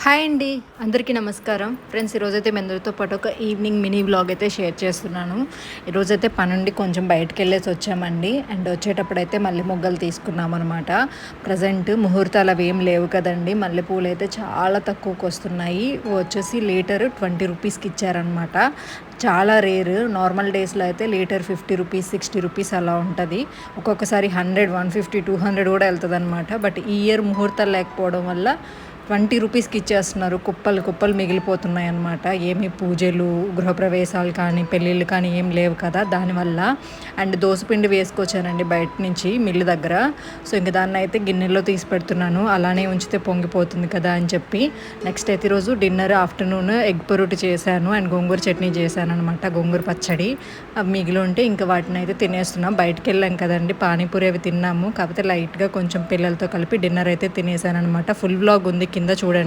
Hi అండి, అందరికీ నమస్కారం ఫ్రెండ్స్. ఈరోజైతే మీ అందరితో పాటు ఒక ఈవినింగ్ మినీ వ్లాగ్ అయితే షేర్ చేస్తున్నాను. ఈరోజైతే పనుండి కొంచెం బయటకు వెళ్ళేసి వచ్చామండి. అండ్ వచ్చేటప్పుడైతే మల్లె మొగ్గలు తీసుకున్నాం అనమాట. ప్రజెంట్ ముహూర్తాలు అవి ఏం లేవు కదండి. మల్లెపూలు అయితే చాలా తక్కువకు వస్తున్నాయి. వచ్చేసి లీటర్ 20 రూపీస్కి ఇచ్చారనమాట. చాలా రేర్. నార్మల్ డేస్లో అయితే లీటర్ 50 రూపీస్ 60 రూపీస్ అలా ఉంటుంది. ఒక్కొక్కసారి 100 150 200 కూడా వెళ్తుంది అనమాట. బట్ ఈ ఇయర్ ముహూర్తాలు లేకపోవడం వల్ల 20 రూపీస్కి ఇచ్చేస్తున్నారు. కుప్పలు కుప్పలు మిగిలిపోతున్నాయి అన్నమాట. ఏమి పూజలు గృహప్రవేశాలు కానీ పెళ్ళిళ్ళు కానీ ఏం లేవు కదా, దానివల్ల. అండ్ దోసపిండి వేసుకొచ్చానండి బయట నుంచి మిల్లు దగ్గర. సో ఇంక దాన్ని అయితే గిన్నెలో తీసి పెడుతున్నాను. అలానే ఉంచితే పొంగిపోతుంది కదా అని చెప్పి. నెక్స్ట్ అయితే ఈరోజు డిన్నర్ ఆఫ్టర్నూన్ ఎగ్ పొరుటు చేశాను అండ్ గోంగూర చట్నీ చేశాను అనమాట. గోంగూర పచ్చడి అవి మిగిలి ఉంటే ఇంకా వాటిని అయితే తినేస్తున్నాం. బయటకు వెళ్ళాం కదండి, పానీపూరి అవి తిన్నాము. కాకపోతే లైట్గా కొంచెం పిల్లలతో కలిపి డిన్నర్ అయితే తినేసాను అనమాట. ఫుల్ వ్లాగ్ ఉంది కింద చూడండి.